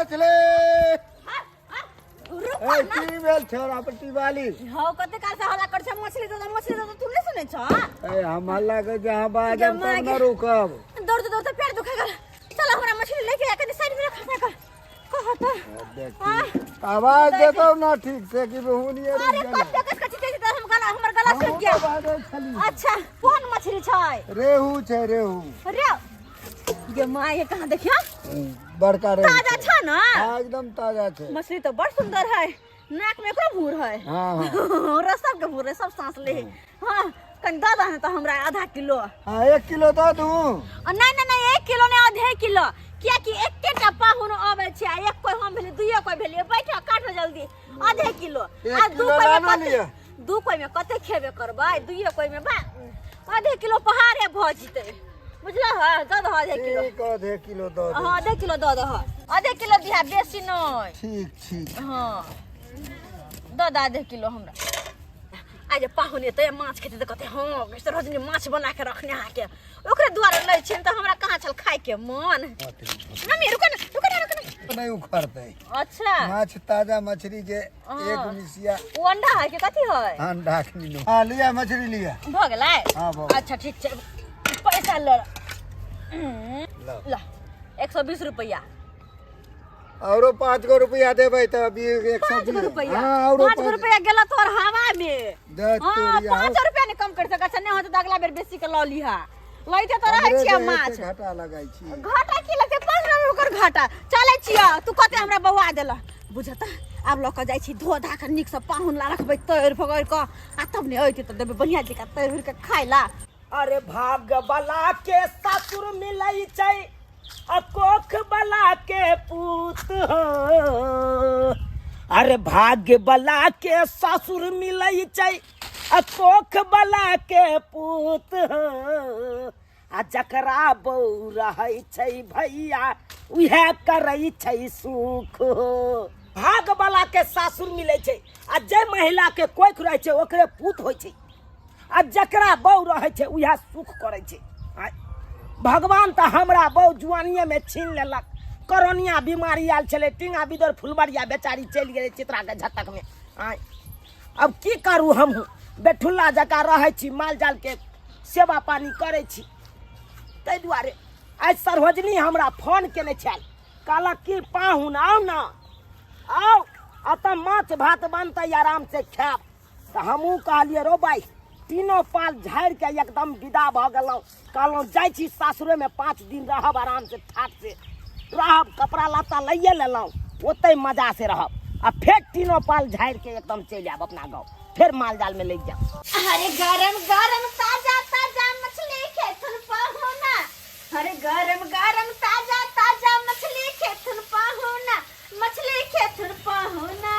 मछली रुक ए टीवेल छोरा पर टीवाली हो कते काल से हल्ला कर छ मछली तो तू नहीं सुने छ ए हम हल्ला के जहां बाजम तब न रुकब दौड़ पेट दुखा गल चल हमरा मछली लेके आके साइड में रखा कर कहत आवाज देतो ना ठीक से कि बहुनिए अरे कस तेज हम गला हमर गला सूख गया अच्छा कौन मछली छै रेहू छै रेहू रे ये माय कहां देखियो बड़का रेहू ताजा छ ना हां एकदम ताजा छै मछली तो बड़ सुंदर है नाक में एकरो भूर है हां रसब के भूर है सब सांस ले हां कन दादा है तो हमरा आधा किलो हां 1 किलो दे दूं नहीं 1 किलो ने आधे किलो क्या कि एकेटा पाहुन आवे छै एक कोई हम भेले दुइये कोई भेले बैठा काट जल्दी आधे किलो आ दू कोई में कते खेबे करबै दुइये कोई में बा आधे किलो पहाड़े भ जिते बुझला है दद आधे किलो एक आधे किलो दे हां आधे किलो दद आधे किलो दिहा बेसी नहीं ठीक हां दद आधे किलो हमरा आज पाहुने त माछ खेते त कते हां मिस्टर रजनी माछ बना के रखने हा के ओकरे द्वारा लै छिन त हमरा कहां छल खाए के मन मम्मी रुक ना नहीं उखड़ते अच्छा माछ ताजा मछली के एक मिसिया ओ अंडा है कि कथि है अंडा किलो हां लिया मछली लिया भ गेलै हां भ अच्छा ठीक छै पैसा ल ला 120 रुपया औरो 5 गो रुपया देबै त अभी 120 रुपया हां औरो 5 रुपया गेला तोर हवा में दे तोरिया 5 रुपया ने कम कर सक छ ने हो त अगला बेर बेसी के ल लिहा लइते त रहै छिया माछ घाटा लगाई छी घाटा की लगते 5 रुपया ओकर घाटा चले छिया तू कते हमरा बौआ देला बुझता आब ल क जाई छी धो धा के निक से पाहुन ला रखबै तैर फगर क आ तब ने अइते त देबे बढ़िया जका तैर के खाइला अरे भाग बला के ससुर मिलई छै अकोख बला के पूत हो अरे भाग्य बला के ससुर मिलई छै अकोख बला के पूत हो आ जकरा बहू रहै छै भैया उहे करै छै सुख हो भाग बला के ससुर मिलै छै आ जे महिला के कोख रहै छै ओकरे पूत होइ छै आ जकरा बहू रहे छै उहे सुख करे छै भगवान तो हमरा बहू जुआनिये में छीन लेलक कोरोनिया बीमारी आयल छले टिंगा बिदर फुलबरिया बेचारी चलि गेलै चित्रा के झटक में अब की करू हम बेठुल्ला जका रहे छी माल जाल के सेवा पानी करे छी तै दुआरे आज सरहोजनी हमरा फोन केने छल कहलक कि पाहुन आओ ना आओ अत माछ भात बनतै आराम से खाब तो हमहूँ कहलिए रो भाई तीनों पाल झाड़ के एकदम विदा भ गेलौं कहलौं जाइ छी सासुरे में 5 दिन रहब आराम से ठाट से रहब कपड़ा लत्ता लइए लेलौं ओतै मजा से रहब आ फिर तीनों पाल झाड़ के एकदम चलि आब अपना गाँव फिर माल जाल में ले जाओ अरे गरम गरम ताजा ताजा मछली खेतन पाहुना अरे गरम गरम ताजा ताजा मछली खेतन पाहुना मछली खेतन पाहुना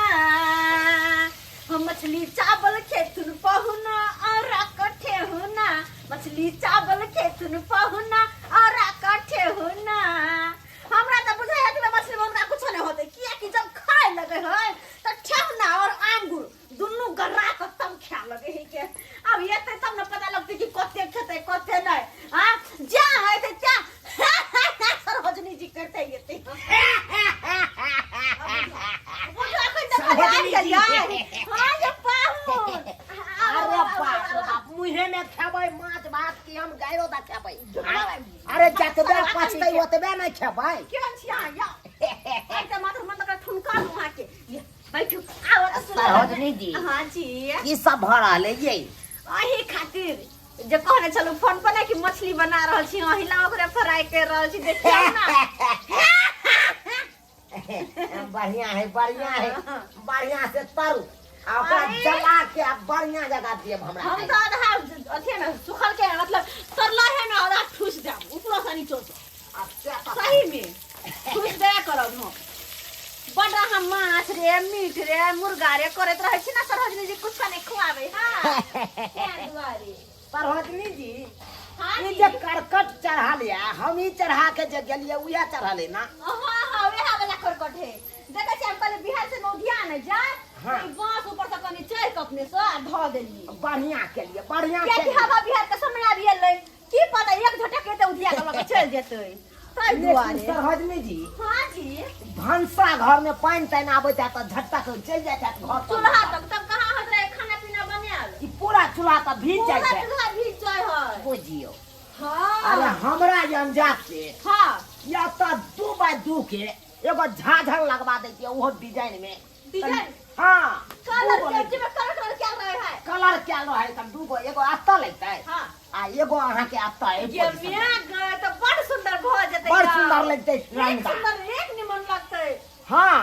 हम मछली चावल खेतन पाहुना और कठे होना मछली चावल खेतन पाहुना और कठे होना हमरा त बुझाय कि मछली बनका कुछ नहीं होते किया कि जब खाए लगे है त ठेहुना और आंगूर दुनु गरा के तब खा लगे है के अब ये तब न पता लगते कि कते खेते कते नहीं हां जा है त क्या सरहोजनी जी करते ये हां ये पाहुन अरे बाप मुहे में खेबै माछ भात की हम गायरो दा खेबै अरे जतबे पछतै ओतबे नहीं खेबै केहन छिया या एकदम मात्र मन तक ठुनका वहां के बैठू आओ त सरहोजनी जी हां जी की सब भ रहल है ये अही खातिर जे कहने चलू फोन पर कि मछली बना रहल छी अहिला ओकरे फ्राई कर रहल छी देखियौ ना बढ़िया है बढ़िया से तरू आ ओकरा जला के बढ़िया जगह दियब हमरा हम तो आधा अथी में सुखल के मतलब तरला है ना आधा ठूस देब ऊपर से नीचे से सही में ठूस दे करब हम बड़ा हम माछ रे मीट रे मुर्गा रे करत रहै छी ना सरहजनी जी कुछ नहीं खुआवे हां ए दुआरे सरहोजनी जी हां ई जे करकट चढ़ा लिया हम ही चढ़ा के जे गेलिए उया चढ़ा ले ना हां वे वाला करकट है देखै छी हम पहले बिहार से नौधिया न जाए ई बांस ऊपर से कनी चढ़ के अपने से ध देलिए बढ़िया के लिए बढ़िया के हवा बिहार के समय आ गेलै की पता एक झटक के उधिया के लग चल जेतै ताहि दुआरे सरहजनी जी हाँ जी भंसा घर में पानी तानी आबे त झट्टा के चल जाए घर पर चूल्हा तक तब कहाँ होत रहे खाना पीना बनाल ई पूरा चूल्हा त भीज जाए पूरा छै चूल्हा भीज जाए है बुझियो हाँ अरे हमरा ये अंजात से हाँ या त 2x2 के एगो झाझर लगवा देती ओहो डिजाइन में डिजाइन हां कलर के में कलर क्या रहे है कलर क्या लो है त दूगो एगो आत्ता लगतै हाँ आ एगो अहाँ के आत्ता है ये मिया गए तो बड़ सुंदर भ जते बड़ सुंदर लगतै एक रंगा सुंदर एक निमन लगते हां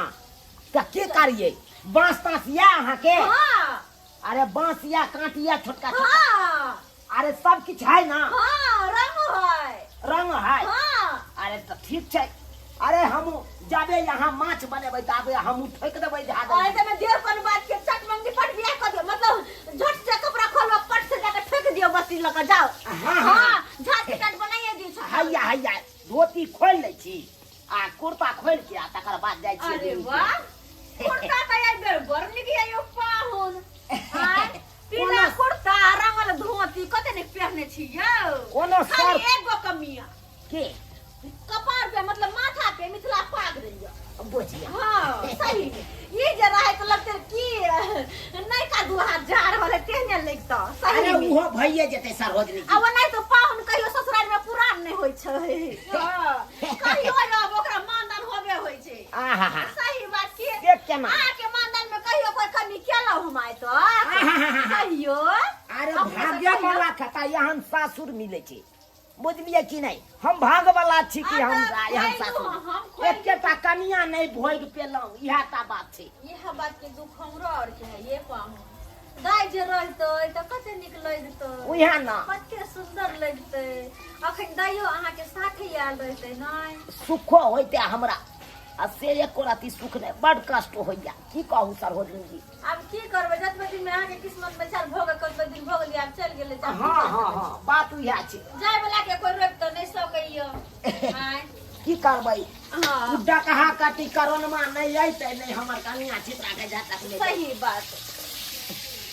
त के करिए बांस तांस या अहाँ के हाँ अरे बांस या कांटिया छोटका छोटका हाँ अरे सब कुछ है ना हाँ रंग है रंग है हाँ अरे तो ठीक छै अरे हम जाबे यहाँ माछ बनेबै ताबे हम ठोक देबै झाड़ आए तो मैं देर पर बात के चट मंगी पट बिया कर दियो मतलब झट से कपड़ा खोलो पट से जाके फेंक दियो बत्ती लेकर जाओ हाँ, हाँ झाट कट बनाइए दी छ हैया हैया धोती खोल लै छी आ कुर्ता खोल के आ तकर बाद जाइ छी अरे वाह कुर्ता तो यार गड़बड़ निक आयो पाहुन हां पीला कुर्ता रंगल धोती कते ने पहने छी यौ कोनो खाली सर एगो कमिया के कपार पे मतलब माथा पे मिथिला पाग रहियो बुझिया हाँ सही ये जरा है तो लगते कि नहीं का दू हाथ झाड़ वाले तेहने लगता अरे सही में उहो भइए जेतै सरहजनी जी अब नहीं तो पाहुन कहियो ससुराल में पुरान नहीं होय छै हां कहियो ना ओकरा मानदान होबे होय छै आहा हा सही बात की देख केना आ के मानदान में कहियो कोई कमी केला हमाय तो कहियो अरे भाग्य वाला खाता यहाँ सासुर मिले छै बुझलिए कि नहीं हम भाग वाला छी कि हम यहाँ सासुर एकेटा कनिया नहीं भोग पेलौं इहा ता बात छै यह बात के दुख हमरो और के है ये पाहुन दाई जे रहतो त कते निक लगतो उहा ना कते सुंदर लगते अखन दाइयो अहाँ के साथे आयल रहते नहीं सुखो होइते हमरा आ से एको राती सुख नहीं बड़ कष्ट होइया की कहू सरहजनी जी अब की करबे जतबे दिन में अहाँ के किस्मत में चल भोग कतबे दिन भोग लिया अब चल गेले हाँ हाँ हाँ बात उहा छै जाय वाला के कोई रोक तो नहीं सकइयो हां की करबै हां डकहा काटी करोनमा नहीं अइतै नहीं हमर कनिया चित्रा के जाता ले सही बात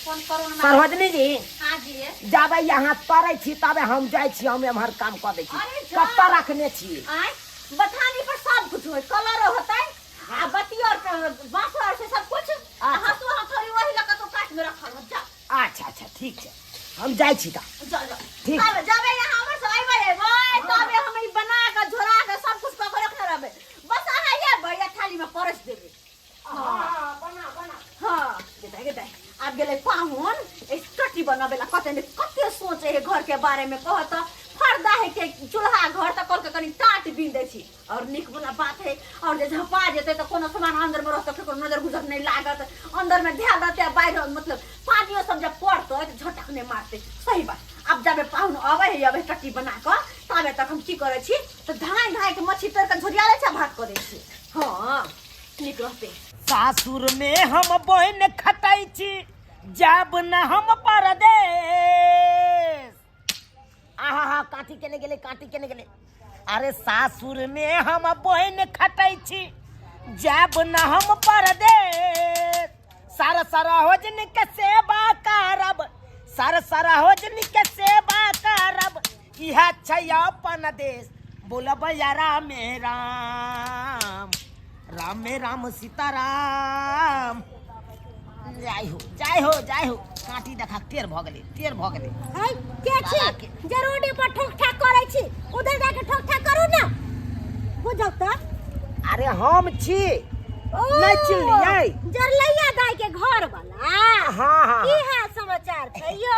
फोन करो ना सरहजनी जी हां जी जाबे यहाँ तरै छी तबे हम जाइ छी हम एम्हर काम कऽ दै छी अरे जा। कत्ता रखने छी आय बथानी पर सब कुछ होय कलर होतै आ बत्ती और बांस और से सब कुछ हंसु हथौड़ी वही लगा तो काट में रखल हो जा अच्छा अच्छा ठीक छै हम जाइ छी ता जा जा ठीक। अब जाबे यहाँ हमर से आइबे भाई तबे हम ई बना के झोरा के सब कुछ पकड़ के रखने रहबे बस अहाँ ये भैया थाली में परस देबे हां बना बना हां गेदा अब गेले पाहुन एक टटी बनाबेला कते सोचे है घर के बारे में कहत फरदा है के चूल्हा घर तक कल के कनी टाट बीन दे छी और निक वाला बात है और जे झपा जेते तो कोनो सामान अंदर में रहत फिर नजर गुजर नहीं लागत अंदर में ध्यान रहते बाहर मतलब पानियो सब जब पड़तो तो झटक नहीं मारते सही बात अब जब पाहुन आवे है अब टटी बना के तबे तक हम की करे छी तो धाय धाय के मच्छी तर के झोरियाले छ भात करे छी हां निक रहते सासुर में हम बहन खटाई छी जब न हम परदेश आहा हा काटी केने गेले अरे सासुर में हम बहन खटाई छी जब न हम परदेश सर होजन के सेवा करब सर होजन के सेवा करब इहा छै अपन देश बोलब या राम राम राम सीताराम जाय हो काटी देखा टेर भ गेले हाय के छी जरूरी पर ठोक ठाक करै छी उधर जाके ठोक ठाक करू ना बुझौ त अरे हम छी नहीं चिल्लियै जरलैया दाई के घर वाला हाँ हाँ की है समाचार छै यो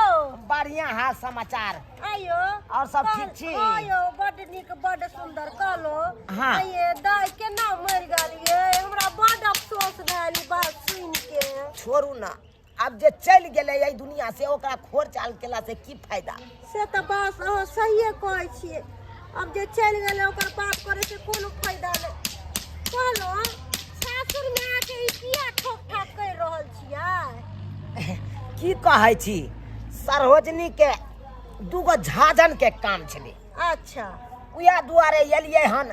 बढ़िया है समाचार आयो और सब ठीक छी आयो बड निक बड सुंदर कहलो हाँ। ये दाई केना मर गेलिए हमरा बड अफसोस भेल ई बात सुन के छोड़ू ना अब जे चल गेले ये दुनिया से ओकरा खोर चाल केला से की फायदा से त बस अहाँ सहिए कहै छियै अब जे चल गेले ओकर बात करे से कोनो फायदा नहीं कहलो सासुर में आके ई किया ठोक ठाक कर रहल छियै की कहै छी सरहोजनी के दूगो झाझन के काम छले अच्छा उया दुआरे एलियै हन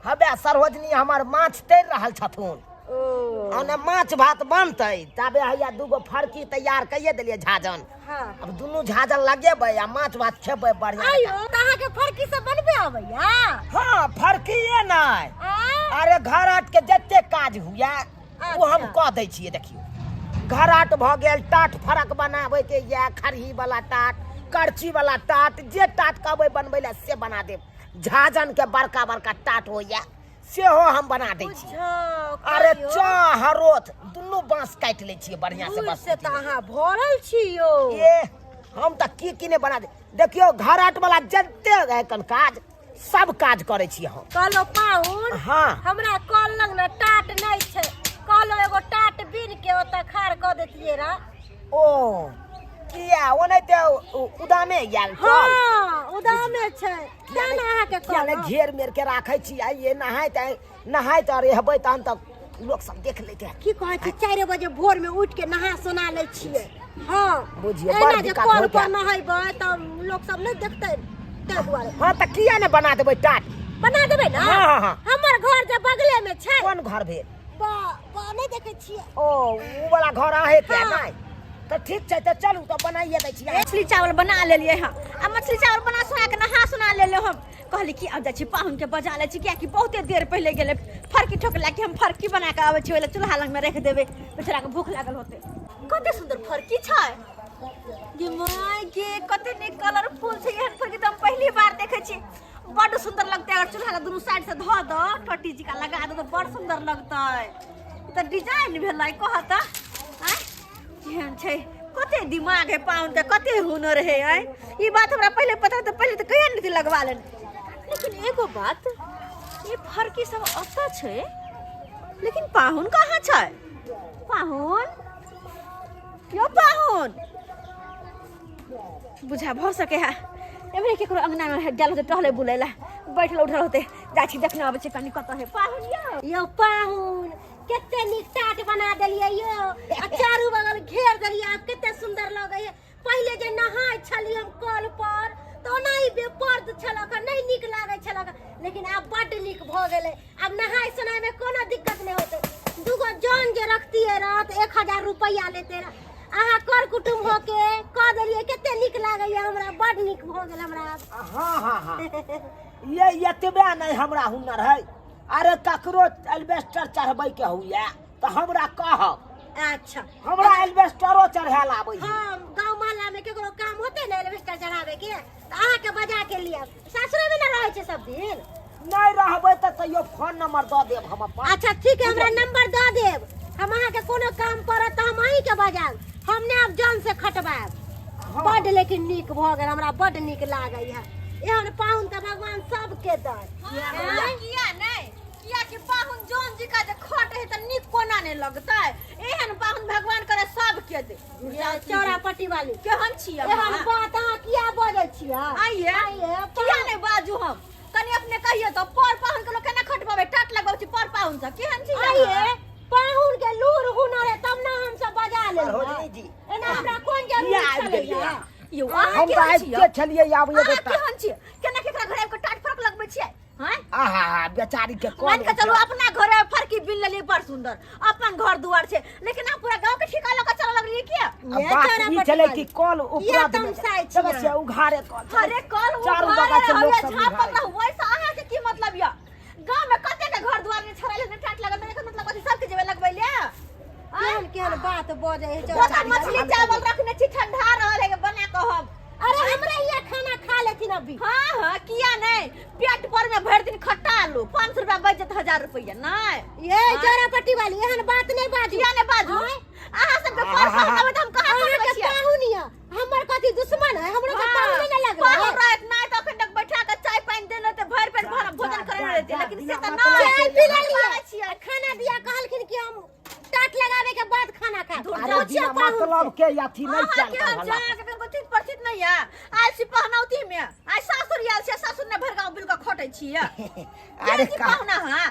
हबे सरहोजनी हमर माछ तैर रहल छथुन ओ ओने माछ भात बनतै तबे हैया दूगो फरकी तैयार कइए देलिए झाजन। हाँ अब दुनू झाजन लगेबै आ माछ भात खेबै बढ़िया। आयो कहाँ के फरकी सब बनबे आबैया? हाँ फरकीए नहीं। आ अरे घर आट के जते काज हुए वो हम कह दै छियै। देखियो घर आट भ गेल टाट फरक बनाबै के या खरही वाला टाट, करची वाला टाट, जे टाट कहबै बनबै ला से बना देब। झाजन के बड़का बड़का टाट होइया सेहो हम बना दै छी। अरे चाहरोथ दुनू बांस काट ले छियै बढ़िया से। बस से त अहाँ भरल छियो। ये हम त की ने बना दे। देखियो घर आट वाला जते एखन काज सब काज करे छी हम। कहलो पाहुन हाँ हमरा कल लग न टाट नहीं छै, कहलो एगो टाट बीन के ओत खाड़ क देतिए रा। ओ किया ओनैते उदामे याल कल। हाँ उदामे छै केना अहाँ के किया ने कल घेर मेर के राखै छी। आइए नहाय त रहबै तहन त लोग सब देख लेते। की कहै छी 4 बजे भोर में उठ के नहा सोना ले छियै। हाँ बुझिए एना बड़ जे दिक्कत कल हो पर गया। नहैबै त लोग सब नहीं देखतै तै दुआरे हाँ त किया ने बना देबै टाट। बना देबै ना। हाँ। हमर घर जे बगले में छै कोन घर भेल? बा नहीं देखै छियै। ओ उ वाला घर आहे के हाँ। नहीं त ठीक छै त चलू त बनाइए दै छी। मछली चावल बना लेलिए हां। आ मछली चावल बना सुना के नहा सुना लेले हम। कहली कि अब जाइ छी पाहुन के बजा ले छी कि बहुते देर पहले गेले फरकी ठोकला कि हम फरकी बना के आबै छी ओले चूल्हा लग में रख देबे बेचारा के भूख लागल होते। कते सुंदर फरकी छै गे माय गे कते नीक कलरफुल छै। एहन फरकी त हम पहली बार देखे छी। बड़ सुंदर लगते अगर चूल्हा के दोनों साइड से धो दो टटी जी का लगा दो तो बड़ सुंदर लगतै। ई त डिजाइन भेलै कहत हैं केहन छै। कते दिमाग है पाउन के, कते हुनर है। ये बात हमरा पहले पता तो पहले तो कहिया नहीं लगवा लेने। लेकिन एगो बात ये फरकी सब अता छै लेकिन पाहुन कहाँ छै? पाहुन यो पाहुन बुझा भ सके है एमरे केकरो अंगना में गेल होते टहले बुलेला बैठल उठल होते जाइ छी देखने आबै छी कनी कत है पाहुन। यो पाहुन केते नीक टाट बना देलिए यो आ चारू बगल घेर देलिए केते सुंदर लगे है। पहले जे नहाय छली हम कल पर तो नहीं बेपर्द छलक नहीं नीक लागे छलक लेकिन अब बड नीक भ गेले। अब नहाय सुनाय में कोनो दिक्कत नहीं होते। दुगो जन जे रखतिए रात 1000 रुपया लेते रहा। अहाँ कर कुटुम हो के कह देलिए केते नीक लागे हमरा बड नीक भ गेल हमरा। हाँ ये एतबे नहीं हमरा हुनर है। अरे ककरो एल्वेस्टर चढ़बै के हुए तो हमरा कहब। अच्छा हमरा एल्वेस्टरो चढ़ाल आबै है। हाँ गांव महल्ला में केकरो काम होते ना एल्वेस्टर चढ़ावे के तो अहाँ के बजा के लिया। सासुर में ना रहे छे सब दिन? नहीं रहबै त तैयो फोन नंबर द देब हम अपन। अच्छा ठीक है हमरा नंबर द देब। हम अहाँ के कोनो काम पड़त त हम अहीं के बजाब। हमने अब जान से खटबाब। बड लेकिन नीक भ गेल हमरा बड नीक लागै है। एहन पाहुन त भगवान सबके दय। किया नहीं किया कि पाहुन जोन जी का जे खट है त नीक कोना ने लगतै। एहन पाहुन भगवान करे सबके दे। चौरापट्टी वाली केहन छियै? एहन बात अहाँ किया बजै छियै? आइए किया नहीं बाजू हम कनी अपने कहिए तो पर पाहुन के लोग केना खटबावे टाट लगाउ छी पर पाहुन से केहन छियै? आइए पाहुन के लूर हुनर है तब ना हम सब बजा ले जी एना हमरा कोन जरूरत छलै? यो हम त आइते छलिए आब एगो केहन छियै? केना केकरा घरे के टाट फरक लगबै छियै? हैं आहा बेचारी के मान के चलो अपना घर फरकी बिन लेली बड़ सुंदर अपन घर दुआर छे लेकिन आप पूरा गांव के ठिका लगा चल लग रही क्या? बात ई चले कि कल ऊपरा से उघारे कल। अरे कल चारों बगल से लोग सब झापत ना वैसा अहाँ के की मतलब या? गांव में कते के घर दुआर में छराले ने टाट लगत एकर मतलब कथि सबके जेबे लगबै ले? केहन बात बजे है चौरा मछली चावल रखने छी ठंडा रहल है बना के हम। अरे हमरा यहाँ खाना खा लेथिन अभी। हाँ किया नहीं पेट पर में भर दिन खट्टा आलू 500 रुपया बचत 1000 रुपया नहीं। ये चौरापट्टी वाली एहन बात नहीं बाजू। किया नहीं बाजू? अहाँ सब के पर हम कहां करबै छियै? पाहुनिया हमर कथि दुश्मन है? हमरो के पाहुन नहीं लगल। पाहुन रात नहीं तो अखन तक बैठा के चाय पानी देने ते भर पेट भोजन करे रहते लेकिन से त ना चाय पी लिया खाना दिया कहलखिन कि हम टाट लगावे के बाद खाना खा। मतलब के अथी नहीं चल रहल है। कथि परिचित नहीं है आज से पहनौती में आज सासुर आयल से सासुर ने भर गांव बिल का खटै छियै। अरे पाहुना हां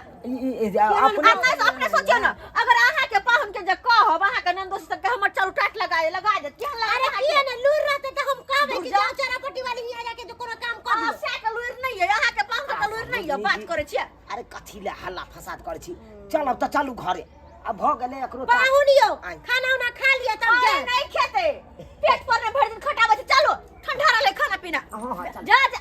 अपने सोचियो ना अगर अहाँ के पाहुन के जे कहब अहाँ के नंदोस तक हमर चारू टाट लगा दे केहन लगा? अरे किया ने लूर रहते त हम कहबै कि जाओ चौरापट्टी वाली हिया जाके जो कोनो काम कर दियो। से के लूर नहीं है अहाँ के पाहुन के लूर नहीं है बात करे छियै। अरे कथी ले हल्ला फसाद करे छी? चलब त चलू घरे अब भ गेले एकरो पाहुनियो आइ। खाना उना खा लिया तब अरे जाए नहीं खेते पेट पर में भर दिन खटाबे छै चलो ठंडा रहले खाना पीना हां हां चल जा जा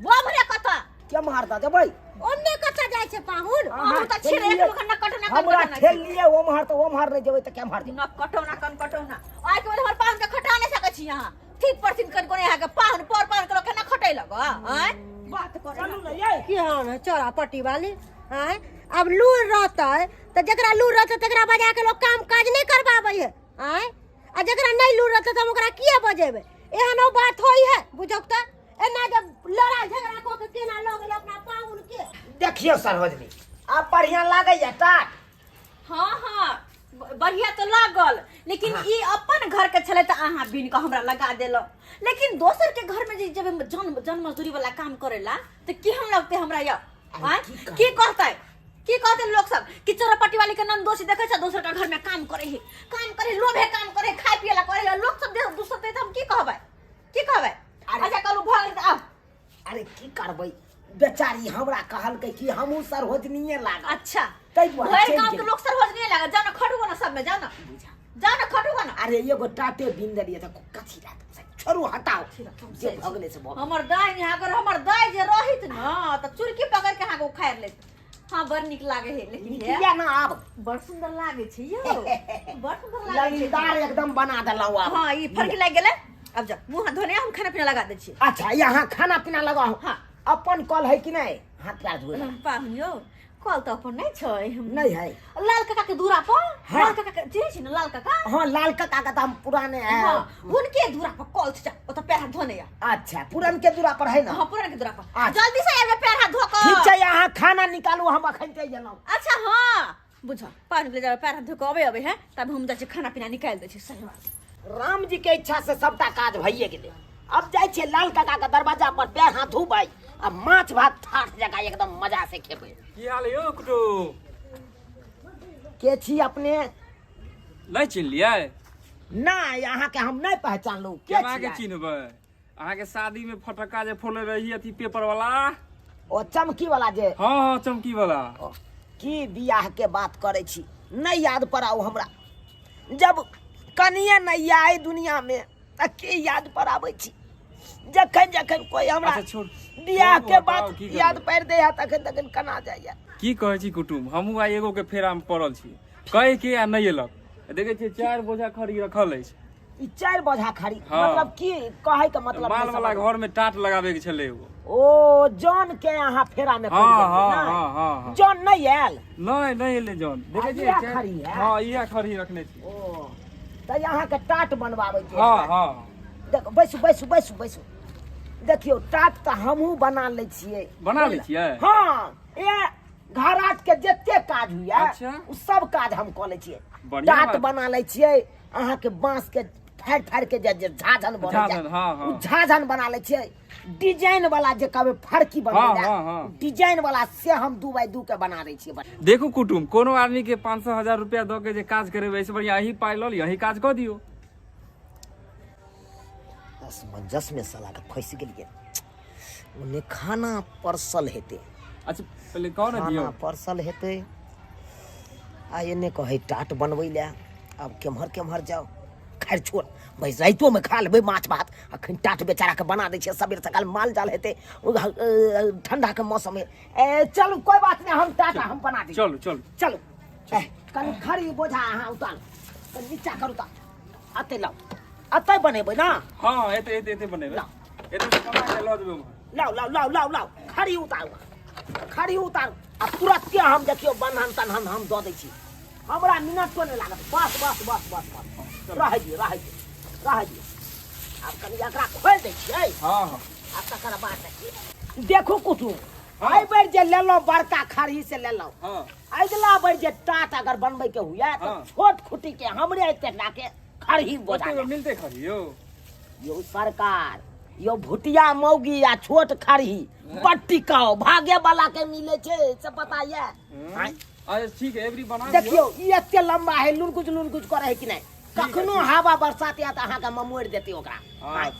वो भरे कता के मारता जबै ओन्ने कच्चा जाए छै पाहुन हम त छिरे एक लोग न कटना हमरा खेल लिए ओ मार तो ओ मार नहीं जेबै त के मार दे न कटौना कन कटौना आइ के हमर पाहुन के खटा नहीं सकै छी यहां ठीक परसिन कर कोने है के पाहुन पर पाहुन के केना खटै लग हैं बात कर चलू न ये की हाल है चोरा पट्टी वाली हैं अब लूर रहतै त जकरा लूर रहतै तकरा बजा के लोग काम काज नहीं करबाबै है हैं आ जकरा नहीं लूर रहतै त हम ओकरा किया बजेबै एहन ओ बात होई है बुझौक त एना जब लड़ाई झगड़ा को के केना लग गेल अपना पाहुन के देखियो सरहजनी अब बढ़िया लागे या टाट हां हां बढ़िया तो लागल लेकिन ई अपन घर के छले त अहाँ बिन के हमरा लगा देलो लेकिन दोसर के घर में जब जन्म मजदूरी वाला काम करेला त की हम लगते हमरा या की कहते लोग सब कि चोरापट्टी वाली के नाम दोषी देखे छ दोसर के घर में काम करे लोभे काम करे खाए पिए ला करे लोग सब दूसर ते हम की कहबै अच्छा कलू भाग आ अरे की करबै बेचारी हमरा कहलकै कि हमहू सरहजनीये लाग अच्छा तै दुआरे भर चलि गांव के गेल। लोग सरहज नहीं लगा जाना खटुआ ना सब में जाना खटुआ ना अरे एगो टाटे बिन देलिए त कथी रात छोरू हटाओ जे भगले से बहुत हमर दाई यहाँ अगर हमर दाई जे रहित न त चुरकी पकड़ के हां उखाड़ लेत हां बड़ निक लागे है लेकिन किया ना आब बड़ सुंदर लागे छै यो बड़ सुंदर लागे छै ललीदार एकदम बना देलौ आब हां ई फर्क लाग गेलै अब जा मुंह हाथ धोने हम खाना पीना लगा दै छी अच्छा यहाँ खाना पीना लगाओ हाँ। अपन कल है कि नहीं हाथ पैर धोए पाहुनियो कल त अपन नहीं छै नहीं है लाल काका के दूरा पर हाँ। लाल काका के चिन्है छी न लाल काका हाँ लाल काका का तो हम पुराने हैं हां उनके दूरा पर कल छै ओ त पैर हाथ धोने या अच्छा पुरान के दूरा पर है ना हां पुरान के दूरा पर अच्छा। जल्दी से आबे पैर हाथ धो के ठीक है यहाँ खाना निकालू हम अखन ते गेलौ अच्छा हां बुझ पानी ले जा पैर हाथ धो के अबे है तब हम जा खाना पीना निकाल दै छी सही बात राम जी के इच्छा से सबटा काज भइए गेले अब जाय छे लाल काका के दरवाजा पर पैर हाथ धोबै आ माछ भात ठाठ जगह एकदम मजा से खेबै की हाल यौ कुटु के छी अपने नहीं चिन्हलियै नहीं यहाँ के हम नहीं पहचानलू के केना के छी चिन्हबै अहाँ के शादी में फटक्का जे फोड़ले रही अथी पेपर वाला ओ चमकी वाला जे हाँ हाँ चमकी वाला की बियाह के बात करे छी नहीं याद पड़ाओ हमरा जब कनिए नहीं आए दुनिया में त के याद पड़ाबै छी जखन जखन कोई हमरा अच्छा छोड़ बियाह के बताओ, बात की करबै? याद पड़ दे तखन तखन कना जाइया की कहै छी कुटुम हमहू आई एगो के फेरा में पड़ल छी कह के आ नहीं एलक देखे छियै 4 बोझा खड़ी रखल अछि ई 4 बोझा खड़ी हाँ। मतलब की कहे के मतलब माल नहीं वाला समझ- घर में टाट लगाबे के छले एगो ओ जॉन के यहाँ फेरा में पड़ हाँ गेलियै हाँ नै? हाँ हाँ हाँ जॉन नहीं आयल नहीं नहीं एले जौन देखे आ, छियै इएह चारि- खड़ी है? हाँ इहे खड़ी रखने छी ओ त यहाँ के टाट बनवाबै छै हाँ हाँ देखो बैसू बैसू बैसू बैसू देखियो टाट त हमहू बना ले छियै बना लै छियै हाँ ये घराट के जते काज हुआ अच्छा। उ सब काज हम क ले छियै बढ़िया टाट बात। बना ले छियै अहाँ के बांस के फाड़ फाड़ के जे झाझन बने झाझन, हाँ, हाँ। झाझन बना ले छियै डिजाइन वाला जे कहबै फड़की हाँ, बनबै हाँ, हाँ। डिजाइन वाला से हम 2x2 के बना दै छियै देखू कुटुम कोनो आदमी के 500,000 रुपया दऽ के जे काज करेबै ऐसे बढ़िया यही पाइ लऽ लिअ यही काज कऽ दियौ असमंजस में साला के फंस गेलियै ओने खाना परसल हेतै अच्छा पहले कौन है दियो खाना परसल हेतै आ एने कहे टाट बनबै ले अब केम्हर केम्हर जाओ खैर छोड़ भाई राइतो में खा लेबै माछ भात अखन टाट बेचारा के बना दै छै सबेर सकाल माल जाल हेतै ठंडा के मौसम में चलू कोई बात नहीं हम टाट हम बना दै चलू चलू चलू कनी खरी बोझा अहाँ उतार कनी नीचा करू ता अते लाओ अते बनेबै ना हाँ एते एते एते बनेबै लाओ। एते से बना के लऽ देबै उम्हर। लाओ लाओ लाओ लाओ लाओ खरी उतारू खरी उतारू आ तुरंत हम देखियो बन्हन तन्हन हम दऽ दै छी हमरा मिनटो नहीं लागत बस बस बस बस बस रह दियो आब कनी एकरा खोल दै छियै हाँ हाँ आ तकर बाद देखिए देखू कुटुम एहि बेर जे लेलहुँ बड़का खरही से लेलहुँ हाँ अगला बेर जे टाट अगर बनबै के हुए तो हाँ। छोट खुटी के हमरे एते के खरही बोझा ओते मिलते खरी यौ यो सरकार यो भुटिया मौगी या छोट खरही बट्टी कहो भागे वाला के मिले छे से पता ये आँय? अच्छा ठीक है एवरी बना दियो देखियो ई एते लंबा है लुनकुच करे है कि नहीं कखनो हवा बरसात या अहाँ के ममोड़ देते ओकरा आँय?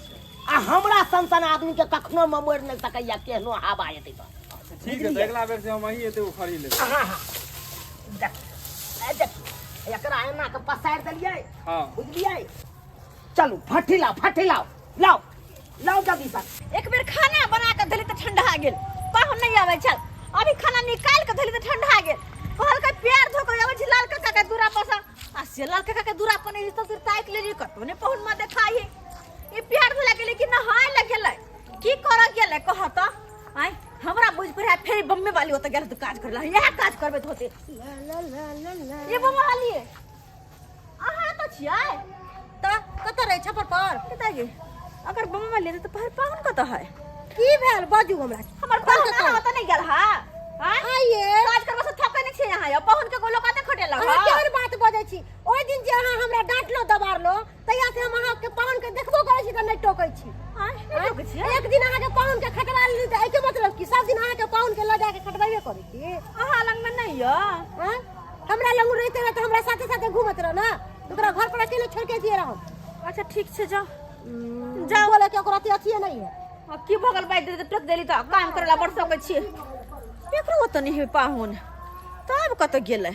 आ हमरा सन आदमी के कखनो ममोड़ नहीं सकैया केहनो हवा एते तो ठीक है तो अगला बेर से हम वही एते वो खरी लेबै हाँ हाँ देख देख एकरा एना के पसार देलिए हां बुझलिए चलू फटी लाओ लाओ जल्दी से एक बेर खाना बना के देली त ठंडा गेल पाहुन नहीं आवे चल अभी खाना निकाल के देली त ठंडा गेल कहल का प्यार धो के आवे लाल काका के दूरा पर आ से लाल काका के दूरा पर नहीं तो फिर ताक ले कतो ने पाहुन में देखाई ये प्यार धो लगे कि नहाय लगेले की कर गेले कह त आई हमरा बुझ पर फेर बम्मे वाली होत गेल तो काज करला यह काज करबे त होते ये बम्मा वाली आहा तो छियै त कत रहे छपर पर कता गे अगर बम्मा वाली त पर पाहुन कत है की भेल बाजू हमरा हमर पाहुन त नहीं गेल हा आइए काज करबा से थके नहीं छै यहां या पाहुन के गोलो काते खटेला अहाँ केहन बात बजै छी ओइ दिन जे अहाँ हमरा डांटलो दबारलो तैया से हम अहाँ के पाहुन के देखबो करै छी त नहीं टोकै छी एक दिन अहाँ के पाहुन के खटवा ली त एके मतलब की सब दिन अहाँ के पाहुन के लगा के खटवाबे करै छी अहाँ लंग में नहीं या हां हमरा लंग रहते त हमरा साथे साथे घुमत रह ना तोरा घर पर अकेले छोड़ के दिए रहो अच्छा ठीक छै जाओ जाओ बोले के ओकरा अथी नहीं है की भगल बाई दे टक देली त काम करला बड़ सकै छी एकरो त नहीं है पाहुन तब कत गेले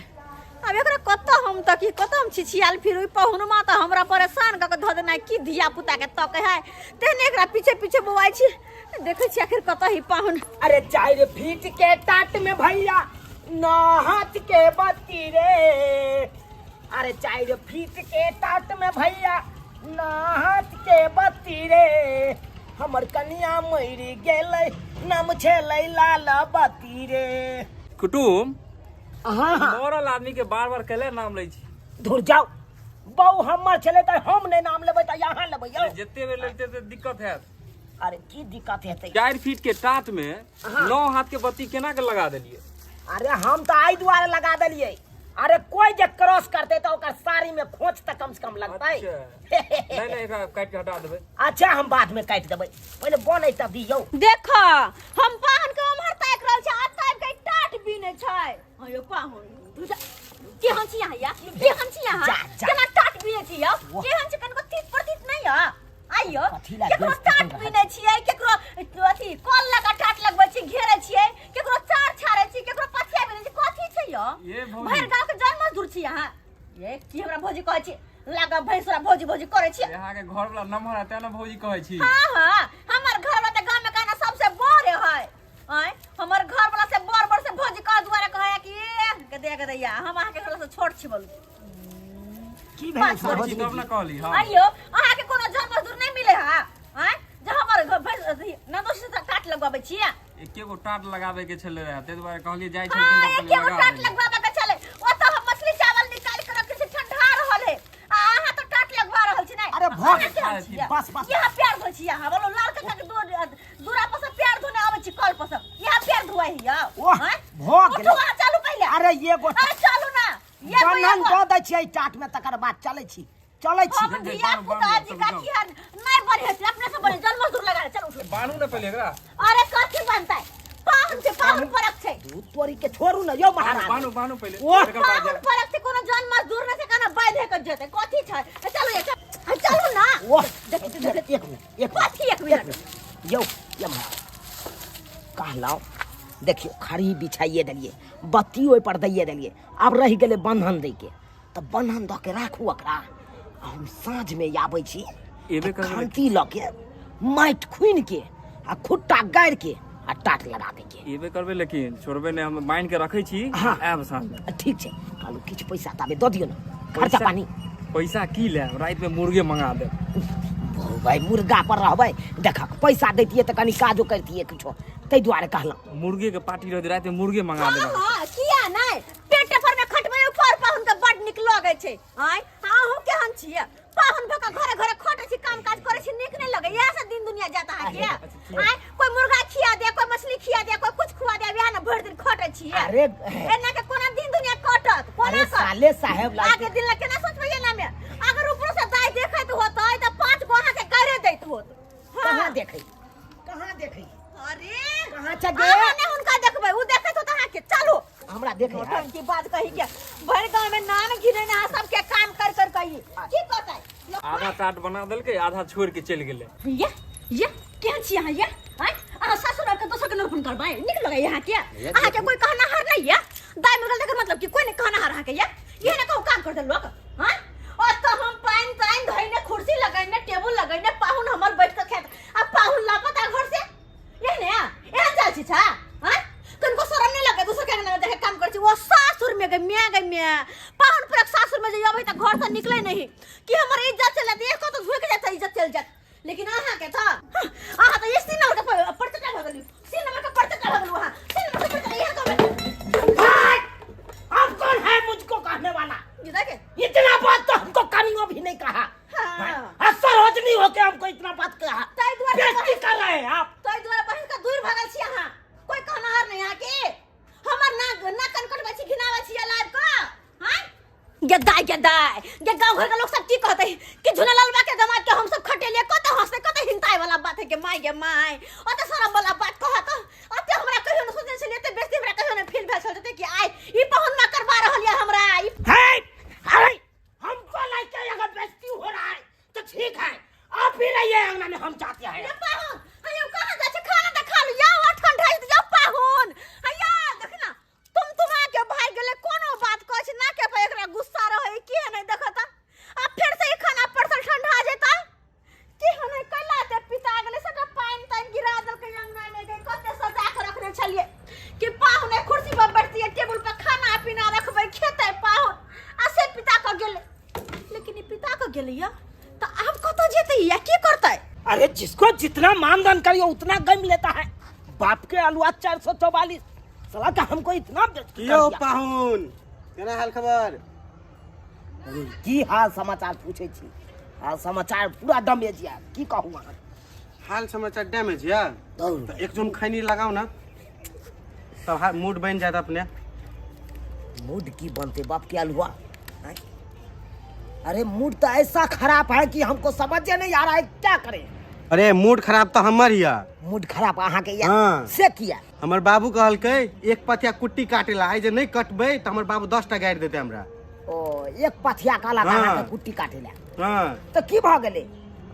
अब एकरा कत हम त की कत हम छिछियाल फिर पाहुन मा त हमरा परेशान क के ध देना की धिया पुता के तक है तेने एकरा पीछे पीछे बोवाई छी देखे छी आखिर कत ही पाहुन अरे 4 फीट के टाट में भैया 9 हाथ के बत्ती रे अरे 4 फीट के टाट में भैया 9 हाथ के बत्ती रे हमर कन्या मरी गेलै नाम छेलै लाल बत्ती रे कुटुम हाँ मरल आदमी के बार बार कैले नाम लै छी दूर जाओ बहु हमर छले त हम नहीं नाम लेबै त यहाँ लेबै यौ जते बेर लेते त दिक्कत है अरे की दिक्कत हेतै 4 फीट के टाट में 9 हाथ के बत्ती केना के लगा देलिए अरे हम तो आई द्वारा लगा दिलिए अरे कोई जे क्रॉस करते तो ओकर साड़ी में खोच त कम से कम लगतै नहीं एकरा काट के हटा देबै अच्छा हम बाद में काट देबै पहले बनै तब दियौ देख हम पाहुन के उम्हर ताक रहल छै आ ताक के टाट बिने छै अयो पाहुन के हम छी यहां या के हम छी यहां केना टाट बिने छी यौ के हम छी कनको 30% नहीं या आइयो केकरो टाट बिने छियै केकरो अथी कॉल लगा टाट लगबै छी घेरे छियै केकरो चार छाड़े छी केकरो पथिया बिने छी कथी छै यो भैर गांव के जन्म दूर छी यहां ये की हमरा भौजी कहै छी लागा भैंसरा भौजी करे छी यहाँ के घर वाला नंबर आते ना भौजी कहै छी हां हमर घर वाला त गांव में कहना सबसे बड़े है आय हमर घर वाला से बड़ से भौजी का दुआरे कहै कि के देख दैया हम अहाँ के घर से छोट छी बोलू की भेल भौजी तब ना कहली हां आइयो अहाँ के कोनो जन मजदूर नहीं मिले हा आय जे हमर घर न दोस्त से काट लगवाबे छी एके गो टाट लगावे के छले रहे ते दुआरे कहलिए जाय हां छलखिन एके गो टाट लगवाबे के चले ओ त हम मछली चावल निकाल के रखे छी ठंडा रहल है अहाँ तो टाट लगवा रहल छी नहीं अरे बस यहाँ प्यार धो छी यहाँ बोलो लाल काका के दूरा पर से प्यार धोने आवे छी कल पर से यहाँ प्यार धोई है या भ गेलै चलू पहले अरे ये गो अरे चलू ना ये बनन द दै छियै टाट में तकर बाद चलै छी हम धिया पुता जी का की है नहीं बढ़े छै अपने से बढ़े जल मजदूर लगा चलो बानू ना पहले एकरा अरे कथी बनता है पाहुन से पाहुन फरक छै तोरी के छोड़ू ना यो महाराज बानू पहले पाहुन फरक छै कोनो जन मजदूर ने से kana बांधे के जेते कथी छै चलो चलू ना देख एक मिनट कथी एक मिनट यो ये महाराज कहलाओ देखियो खड़ी बिछाइए देलिए बत्ती ओइ पर दैए देलिए अब रह गेले बंधन दै के त बंधन द के राखू ओकरा हम साँझ में आबै छी एबे करबै खंती ल के माटि खुनि के आ खुट्टा गाड़ि के आ टाट लगा दे के एबे करबै लेकिन छोड़बे ने हम माइन के रखै छी आब साँझ ठीक छै कालू किछ पैसा ताबे द दियो ना खर्चा पानी पैसा की ले रात में मुर्गे मंगा दे भाई मुर्गा पर रहबै देखा पैसा दैतिए त कनी काजो करतिए किछो तै दुआरे कहलहुँ मुर्गे के पार्टी रहते रात में मुर्गे मंगा दे हां किया नहीं पेट पर में खटबै ऊपर पाहुन के बड निक लगे छै आय अहू केहन छियै पाहुन भका घरे घरे खटै छी काम काज करै छी निक नहीं लगे यह से दिन दुनिया जाता है क्या आय कोई मुर्गा खिया दे कोई मछली खिया दे कोई कुछ खुआ दे बिहान भर दिन खटै छी अरे एना के कोना दिन दुनिया कटत कोना साले साहेब आगे दिन ला केना सोचबै ना में अगर ऊपर से दाई देखैत होतै त 5 गो अहाँ के करे दैत होत कहाँ देखै अरे कहाँ छ गे अहाँ उनका देखबै उ देखैत होत अहाँ के चलो हमरा देखे नौटंकी की बात कही के भर गांव में नाम गिरे ना सब के काम कर कर कही की कहतै आधा टाट बना देलकै आधा छोड़ के चल गेलै ये केहन छी अहाँ ये हैं अहाँ ससुर के दोसर के नौकन करबै निक लगे यहाँ के अहाँ के कोई कहना हार नहीं है दाई मुगल देख मतलब कि कोई नहीं कहना हार अहाँ के ये ये ना कहू काम कर दे लोग हां और तो हम पाइन पाइन धइने कुर्सी लगाइने टेबल लगाइने पाहुन हमर बैठ के खेत अब पाहुन लागत घर से ये ने एहन जाल छी छा हां तनको शरम नहीं लगे दूसरे के ना देखे काम कर छी वो सासुर में गई मैं पाहुन पर सासुर में जइबे त घर से निकले नहीं कि हमर इज्जत चले दे को तो झुक जाता इज्जत चल जात लेकिन आहा के था आहा तो ये सीना का पड़ते का भगली सीना में का पड़ते का भगलू हां सीना में पड़ते यहां का अब कौन है मुझको कहने वाला? ये देखे इतना बात तो हमको कनियो भी नहीं कहा। हां सरोजनी होके हमको इतना बात कहा। ताई द्वारा बेइज्जती कर रहे हैं आप। ताई द्वारा बहन का दूर भागल छी यहां कोई कहनार नहीं आके हमर ना कनकट बची घिनावा छी लाइव का हां गद्दाई ये गांव घर के लोग सब की कहते हैं कि झुलालाल बा के दामाद के हम सब खटेले कत हंसे कत हिंताई वाला बात है के माय अते सारा वाला बात कहत अते हमरा कहियो न सोचे छलिए ते बेस्ती हमरा कहियो न फील भेल छलते कि आइ ई पहुन में करवा रहल या हमरा ई है अरे हमको लाइक अगर बेइज्जती हो रहा है तो ठीक है आप ही रहिए अंगना में हम चाहते हैं। ये पाहुन हयो कहां जा छ खाना त खा लिया और ठंडा है या पाहुन हया देखना तुम के भाई गेले कोनो बात कह छ ना के पे एकरा गुस्सा रहे की है नहीं देखता अब फिर से खाना परसल ठंडा जेता की हने कला ते पिता गेले सटा पाइन ताइन गिरा दल के अंगना में गए कते सजा के रखने छलिए कि पाहुन कुर्सी पर बैठती है टेबल पर खाना पीना रखबे खेते पाहुन असे पिता को गेले लेकिन ई पिता को गेले या तो अब कतो जेते या की करते? अरे जिसको जितना मानदान करिए उतना गम लेता है। बाप के अलुआ 444 साला का हमको इतना कियो पाहुन केना हाल खबर? की हाल समाचार पूछे छी? हाल समाचार पूरा डैमेज यार की कहूं अहाँ हाल समाचार डैमेज या तो एक जुम खैनी लगाओ ना सब मूड बन जाता अपने। मूड की बनते बाप के अलुआ? अरे मूड तो ऐसा खराब है कि हमको समझ नहीं आ रहा है क्या करें। अरे मूड खराब तो हमर हिया। मूड खराब अहाँ के या हाँ। से किया हमर बाबू कहलकै एक पथिया कुट्टी काटेला आई जे नहीं कटबे त हमर बाबू 10 टा गाड़ि देते हमरा। ओ एक पथिया काला हाँ। अहाँ के कुट्टी काटेला हां तो की भ गेले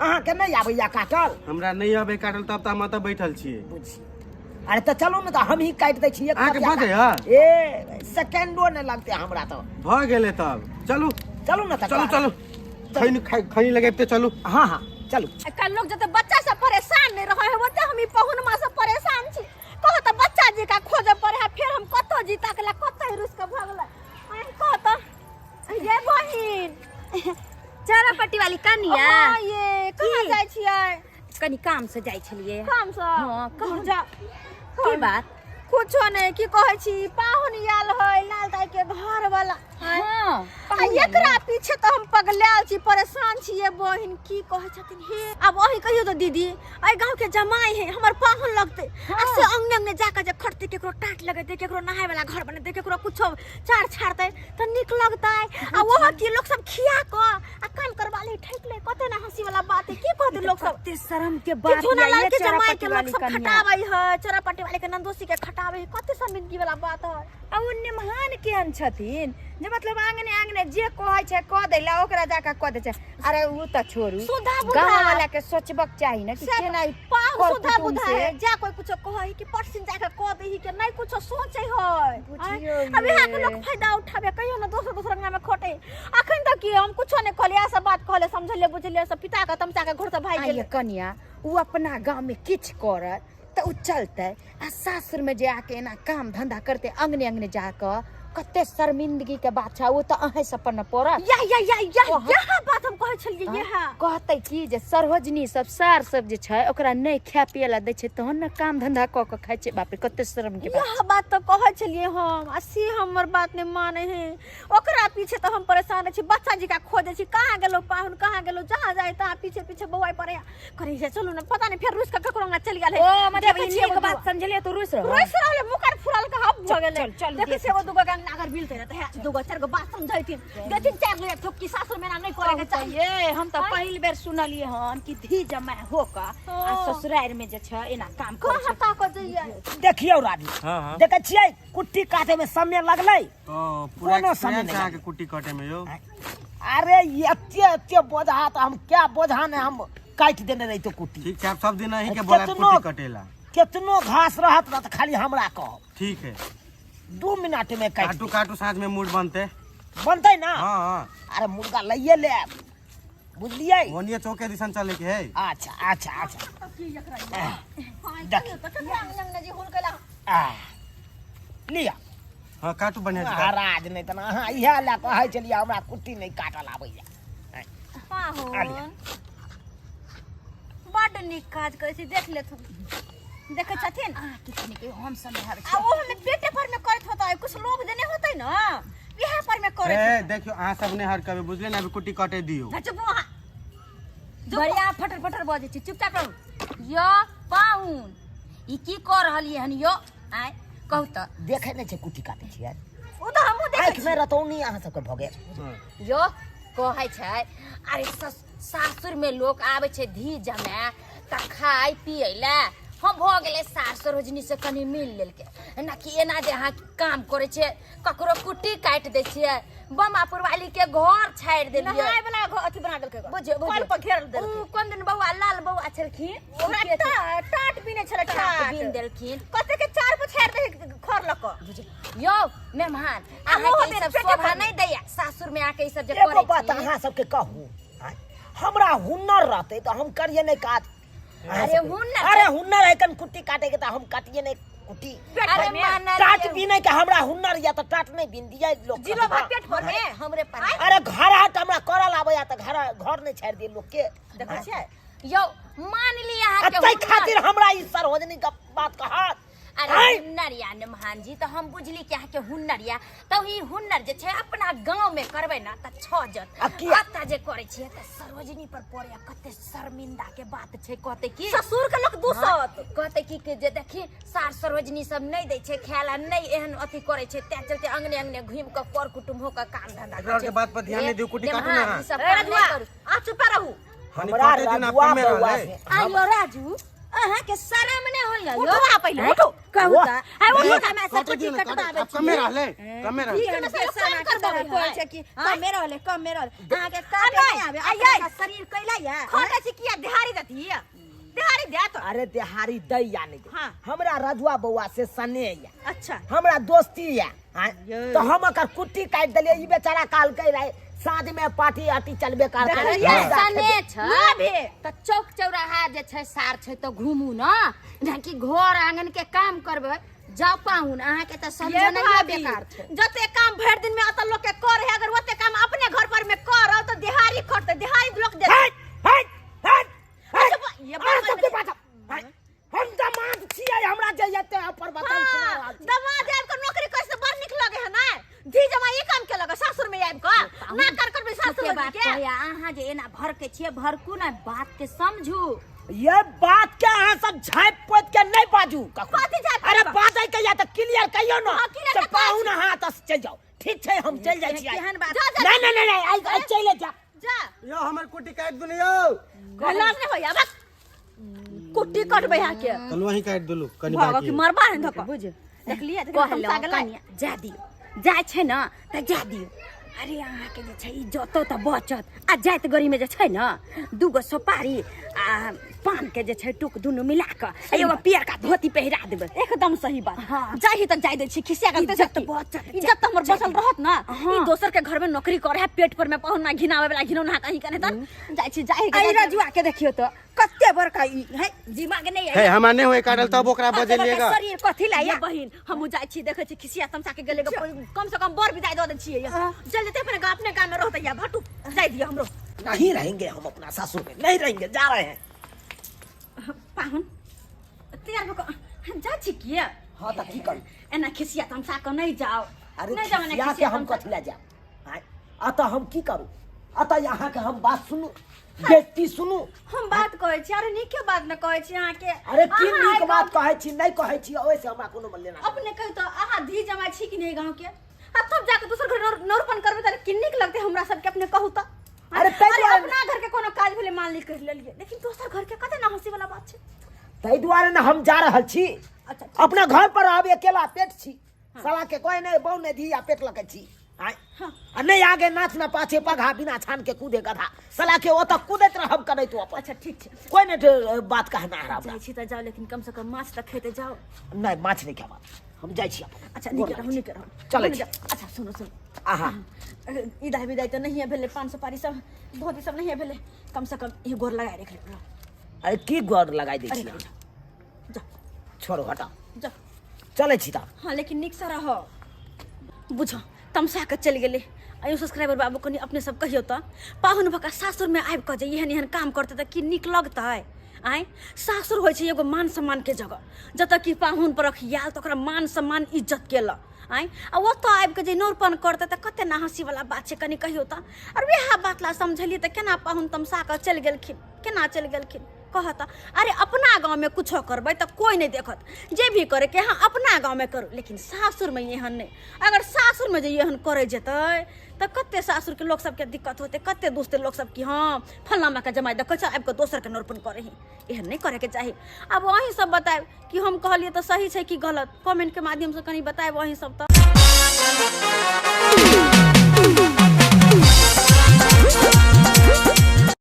अहाँ के नहीं आबैया काटल? हमरा नहीं आबे काटल तब त हम त बैठल छियै। बुझी अरे तो चलो ना तो हम ही काट दे छी एक अहाँ के पथिया भऽ का- जाइए? ए सेकंडो नहीं लगते हमरा तो। भ गेले तब चलू चलो ना तो चलू चलू खैनी लगाइते चलू। हाँ हाँ चलो कल लोग जते बच्चा सब परेशान नहीं रहे हो हम ही पहुन मा से परेशान छी कहो त बच्चा जी का खोजे पड़े है फिर हम कतो जी तकला कतो रुस के भगला आई कहो त ये बहिन चारापट्टी वाली कनिया हां ये कहां जाय छियै? कनी काम से जाय छलिए। काम से हां कहां जा की बात? कुछो नहीं की कहै छी पाहुन आयल है लाल दाई के घर वाला हां आ एकरा पीछे तो हम पगलाल छी परेशान छी ये बहिन की कहै छथिन हे अब वही कहियो तो दीदी आई गांव के जमाई है हमर पाहुन लगते आ से अंगने अंगने जाके जे खटते केकरो टाट लगते केकरो नहाय वाला घर बने दे केकरो कुछो चार छाड़ते तो निक लगता है आ वो की लोग सब खिया को आ काम करवा ले ठेक ले कते ना हंसी वाला बात है की कहते लोग सब ते शर्म के बात झूना लाल ये के जमाई चारापट्टी के लोग वाली सब कनिया खटावे है चरापट्टी वाले के नंदोसी के खटावे है कते शर्मिंदगी वाला बात है। आ उन्ने महान केहन छथिन जे मतलब आंगने आंगने जे कहै छै क देला ओकरा जाका क दे छै। अरे उ त छोड़ू सुधा बुधा गांव वाला के सोचबक चाही ना कि से केना पाहुन सुधा कुटुम बुधा से- है जा कोई कुछ कहे कि परसिन जाके कह दही कि नहीं कुछ सोचे है बुझियो अब यहाँ के ये। लोग फायदा उठावे कहियो ना दूसरा अंगना में खोटे अखन तक कि हम कुछ नहीं कहले ऐसा बात कहले समझले बुझले सब पिता का तमचा के घर से भाई आ ये गेले कनिया उ अपना गांव में किछ करत तो उ चलते आ सासुर में जे आके ना काम धंधा करते अंगने अंगने जाकर कते शर्मिंदगी के बात छै। वो तो अहे से अपन पड़त या ओहो। यहाँ बात हम कहे छलिए यहाँ कहते कि जे सरहजनी सब सार सब जे छै ओकरा नहीं खाय पिए ला दै छै तहन ना काम धंधा क के खाय छै। बाप रे कते शर्म के बात यह बात तो कहे छलिए हम असी हमर बात नहीं माने हैं ओकरा पीछे तो हम परेशान छी बच्चा जी का खोजे छी कहां गेलो पाहुन कहां गेलो जहां जाए ता पीछे पीछे बौआई पड़े करे से चलू ना पता नहीं फिर रुस का ककरो ना चल गेल ओ मतलब ई नीक बात समझलिए तो रुस रहो रोइस रहले मुकर फुरल का हब भ गेले चल, चल, देखि देख। से वो दुगो गंग नागर बिलते रहते है दुगो चार गो बात समझाइतिन देथिन चार गो ठोक की सासुर में ना नहीं करे के चाहिए ये हम तो पहिल बेर सुनलिए हन कि धी जमा होका आ ससुराल में जे छै एना काम को करे छै। हटा को जइए देखियो रानी हां हां देखे छियै कुट्टी काटे में समय लगलै ओ पूरा कोनो समय एक्सपीरियंस नहीं अहाँ के कुट्टी काटे में यो। अरे एते बोझा तो हम क्या बोझा ने हम काट देने रही तो कुट्टी ठीक छै आप सब दिन अहीं के बोला कितनो- कुट्टी कटेला। कितनो घास रहत ना तो खाली हमरा कहो ठीक है 2 मिनट में काट काटू काटू साँझ में मूड बनते। बनते ना हाँ हाँ अरे मुर्गा लइए ले बुझलिए ओनिए चौके दिसन चले के है। अच्छा अच्छा अच्छा लिया हाँ काटू बढ़िया से काट। महाराज नहीं तना हाँ इहे ला कहे चलिए हमरा कुट्टी नहीं काटल आबैया पाहुन बड़ नीक काज करै छी देख ले तू देखे छथिन कितने के हम समय हर आ वो हमें पेटे पर में करत होता है कुछ लोग देने होते है ना यह पर में करे ए देखियो अहाँ सब ने हर कभी बुझले ना अभी कुट्टी काटे दियो। चुप वहां बढ़िया फटर फटर बजे छी चुपचाप रहू यो पाहुन ई की कर रहलिए हन यो आय कहू त देखे नहीं छे कुट्टी काटे छियै वो तो हमहु देखे आँख में रतौनी अहाँ सबके भगे यो कहै छै अरे सासुर में लोग आवे छै धी जमे त खाय पिए ला हम भ गेले सास सरोजनी से कनी मिल लेलके ना कि एना जे अहाँ काम करे छै ककरो कुट्टी काट दै छियै बमापुर वाली के घर छाड़ देलिए नहाय वाला अथी बना देलकै बुझे कल पर घेर देलकै उ कोन दिन बौआ लाल बौआ छलखिन ओकरा टाट बिने छले टाट बीन देलखिन कते के चार पर छाड़ दे खर लक यो मेहमान अहाँ के सब शोभा नहीं दैया सासुर में आके ई सब जे एगो करे बात अहाँ सबके कहूँ आँय, हमरा हुनर रहते तो हम करिए नहीं काज अरे हुनर अरे हुनर है कन कुट्टी काटे के तो हम काटिए नहीं कुट्टी अरे मानल टाट बीने के हमरा हुनर या तो टाट नहीं बीन दिया लोग जिलो भात पेट भर में हमरे पर अरे घर हाट हमरा करल आवे या तो घर नहीं छाड़ दिए लोग के देखै छै यो मान ली अहाँ के अतै हुनर खातिर हमरा ई सरोजनी का बात कहत अरे आँय। हुनर या ने महान जी तो हम बुझली कि अहाँ के हुनर या तो ई हुनर जे छै अपना गांव में करबै ना त छ जत आ किया? अत्ता जे करे छियै त सरोजनी पर पड़े कते शर्मिंदा के बात छै कहते की ससुर के लोग दूसत कहते की के जे देखी सार सरोजनी सब नहीं दै छै खायला नहीं एहन अथी करे छै ते चलते अंगने अंगने घुम के कर कुटुम हो के काम धंधा एकरा के बात पर ध्यान नहीं दियो कुट्टी काटू ना। सब ए काम रजुआ नहीं करू आ चुप रहू हनी हमरा काटे दिन आप रजुआ कमे बौआ रहले। से आयो राजू अहाँ के शरम नहीं होइया उठो आ पहिले उठो कहू वाह। ता है वो ए, समय से काटे कुट्टी दियो ना, कटबावे काटे। आप कमे रहले कमे रहले। ठीक है, सब काम करबावे कहै छै कि कमे रहले अहाँ के काटे नहीं आवे आइ अपना शरीर कैला या खोटे से किया दिहाड़ी देती है दिहाड़ी दे तो अरे देहारी दै या नहीं दे हाँ। हमरा रजुआ बौआ से सने या अच्छा हमरा दोस्ती या आँय। तो हम अकर कुट्टी काट दिलिए ई बेचारा काल कह रहे साँझ में पार्टी आटी चलबे कर सने छै त चौक चौराहा जे छै सार छै तो घूमू ना कि घर आंगन के काम करबै जाओ पाहुन अहाँ के त समझ नहीं बेकार छै जते काम भर दिन में अत लोग के कर है अगर ओते काम अपने घर पर में कर तो दिहाड़ी खटते दिहाड़ी लोग दे ये हम दामाद छियै हमरा जे एते पर बतन सुना रहल छी दमाद आब के नौकरी करे से बड़ निक लगे है ना धी जमा ये काम के लगे सासुर में आब के ना कर करबे सासुर के में बात के कहया अहाँ जे एना भर के छियै भरकू ना बात के समझू ये बात के अहाँ सब झाँप पोत के नहीं बाजू कखनो। कथी झाँपि अरे पोत? बात है कहिया तो क्लियर कहियो ना हाँ, clear से के पाहुन अहाँ त चल जाओ ठीक छै हम चल जाइ छी केहन बात जा जा नहीं नहीं नहीं आई चले जा जा यो हमर कुट्टी काट दुनियो गलास नहीं होया बस कुट्टी कटबे यहाँ के चल वही काट दलु कनी भागो बाकी की है। मरबा है धक बुझ देख लिया देख कहलो हम सागला कनिया जा दियो जाय छै ना त जा दियो अरे अहाँ के जे छै ई जतो त बचत आ जाइत गरी में जे छै ना दूगो सुपारी आ पान के जे छै टुक दुनु मिला के एगो पियर का धोती पहिरा देबै एकदम सही बात हाँ। जाही तक जाय दे छी खिसिया करते इज्जत सकती बचत, इज्जत तो हमर बचल रहत ना हाँ। ई दोसर के घर में नौकरी करे है पेट पर में पहुना घिनावे वाला घिनौना कहीं करे त जाय छी जाही आई रजुआ के देखियो तो कते बड़का ई है दिमाग नहीं है हमार नहीं होए काटल तब ओकरा बजे है लेगा। शरीर कथी ला या बहिन हम जाय छी देखे छी खिसिया तमसा के गेले कम से कम बर विदाई द दे छी जल जते अपने अपने गांव में रहत या भटू जाय दियो हमरो नहीं रहेंगे हम अपना ससुर में नहीं रहेंगे जा रहे हैं पाहुन तैयार भक जा छी किए हाँ तो की करूं एना खिसिया तमसा के नहीं जाओ अरे नहीं जाओ ना खिसिया के हम कथी ला जाओ अतः हम की करूं अतः यहाँ के हम बात सुनू बेटी सुनू हम बात कहै छी अरे नीके बात न कहै छी अहाँ के अरे की अहाँ नीक एगो- बात कहै छी नहीं कहै छी ओइसे हमरा कोनो मन लेना अपने कह तो अहाँ धी जमा छी कि नहीं गांव के अब तब जाके दूसर घर नौरपन करबे त कि नीक लगते हमरा सब के अपने कहू त अरे तै दुआरे- अपना घर के कोनो काज भेले मान ली कर लेलिए लेकिन दोसर घर के कते ना हंसी वाला बात छै ताहि दुआरे ने हम जा रहल छी अच्छा अपना घर पर अब अकेला पेट छी साला के कोई नहीं बहु नहीं धिया पेट लगे छी आय आ नहीं आगे नाच ना पाछे पघा बिना छान के कूदे गधा साला के ओत कूदैत रहब करे तो अपन अच्छा ठीक छै कोई नहीं बात कहना है जाय छी त जाओ लेकिन कम से कम माछ त खेते जाओ नहीं माछ नहीं खावा हम जाइ छी अच्छा निके रहू चलै छी। अच्छा सुनो आहा इदाय विदाय तो नहीं है भेले 500 पारी सब धोती सब नहीं है भेले कम से कम ये गोर लगा रख ले अरे की गौर लगाइ दै छी जा छोड़ो हटा जा चलै छी त हाँ लेकिन निक सा रहो बुझो तमसा के चल गेले अयो सब्सक्राइबर बाबू कनी अपने सब कहियो त पाहुन भका सासुर में आबि क जे एहन एहन काम करते त की निक लगतै आय सासुर होइ छै एगो मान सम्मान के जगह जत कि पाहुन पर रखियाल त ओकरा मान सम्मान इज्जत केला आय आ वो तो आबि के जे नौरपन करते त कते ना हंसी वाला बात छै कनी कहियो त और वह बात ला समझलिए त केना पाहुन तमसा के चल गेलखिन केना चल गेलखिन कहता अरे अपना गांव में कुछ करबै त कोई नहीं देखत जे भी करे के हाँ अपना गांव में करू लेकिन सासुर में एहन नहीं अगर सासुर में जे एहन करे जेतै त कते सासुर के लोग सबके दिक्कत होते कते दोस्त लोग सब की हाँ फलाना के जमाई देख आबि के दोसर के नौरपन करे ही एहन नहीं करे के चाही अब वही सब बताएब कि हम कहलिए त सही छै कि गलत कमेंट के माध्यम से कनी बताएब वही सब त